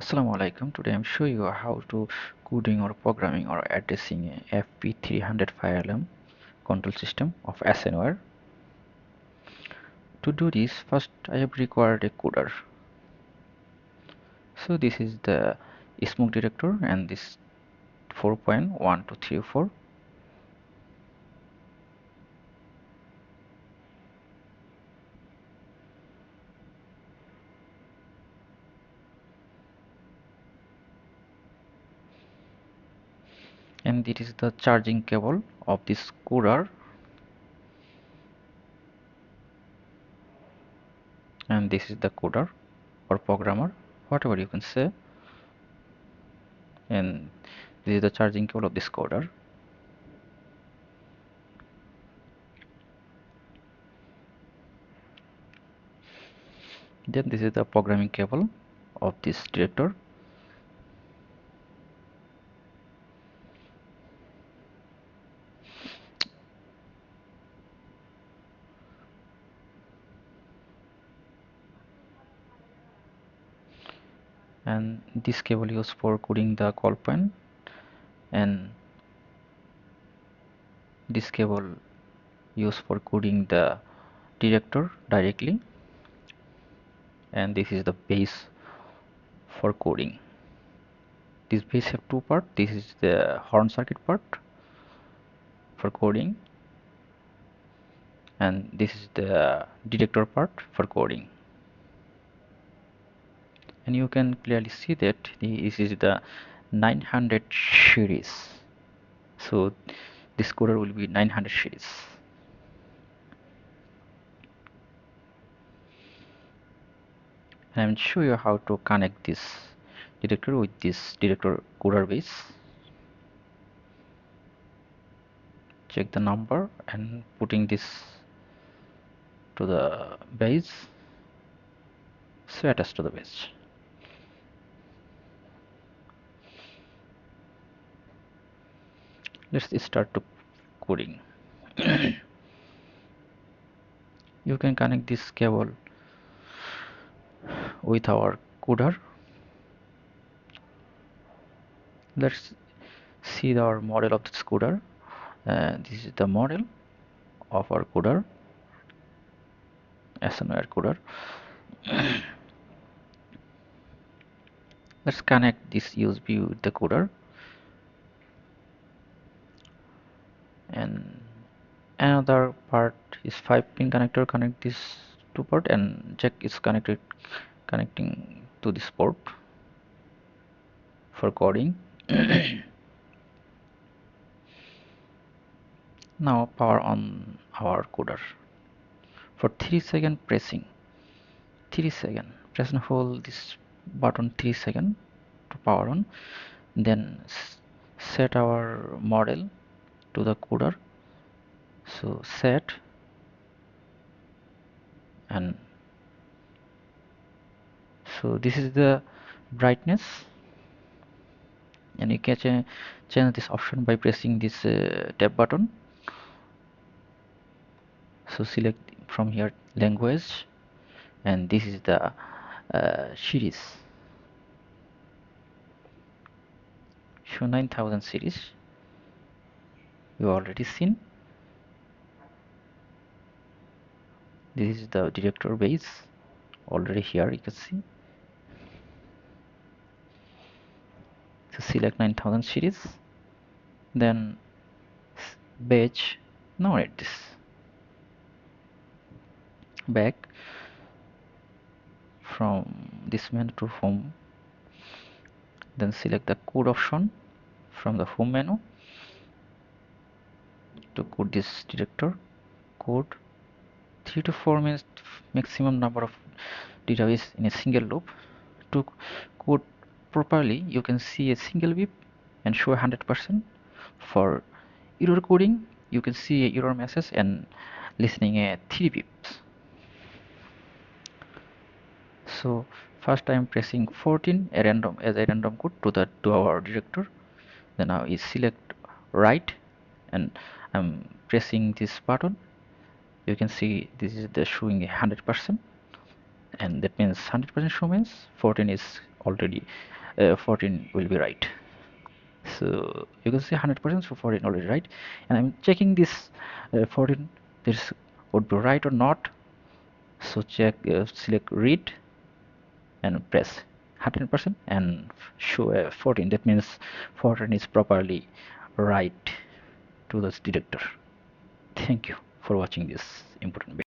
Assalamu alaikum. Today I'm showing you how to coding or programming or addressing a FP300 fire alarm control system of ASENWARE. To do this, first I have required a coder. So this is the smoke detector and this 4.1234. And it is the charging cable of this coder, and this is the coder or programmer, whatever you can say, and this is the charging cable of this coder. Then this is the programming cable of this detector, and this cable used for coding the call point, and this cable used for coding the detector directly, and this is the base for coding. This base have two parts. This is the horn circuit part for coding, and this is the detector part for coding. And you can clearly see that this is the 900 series. So this coder will be 900 series. And I will show you how to connect this detector with this detector coder base. Check the number and putting this to the base, so attach to the base. Let's start to coding. You can connect this cable with our coder. Let's see our model of this coder. This is the model of our coder, ASENWARE coder. Let's connect this USB with the coder, and another part is 5-pin connector. Connect this two port and check it's connecting to this port for coding. Now power on our coder. For 3-second pressing, 3-second, press and hold this button 3-second to power on. Then set our model to the coder. So set, and so this is the brightness, and you can change this option by pressing this tab button. So select from here language, and this is the series. Show 9000 series. You already seen. This is the detector base already here, you can see. So select 9000 series, then batch. Now add this back from this menu to home, then select the code option from the home menu to code this detector. Code 3 to 4 minutes maximum number of database in a single loop. To code properly, you can see a single beep and show 100%. For error coding, you can see a error message and listening a 3 beeps. So first I am pressing 14 as a random code to our detector. Then now is select write, and I'm pressing this button. You can see this is the showing 100%, and that means 100% show means 14 is already 14 will be right. So you can see 100%, so 14 already right, and I'm checking this 14 this would be right or not. So check, select read and press 100% and show 14. That means 14 is properly right to this detector. Thank you for watching this important video.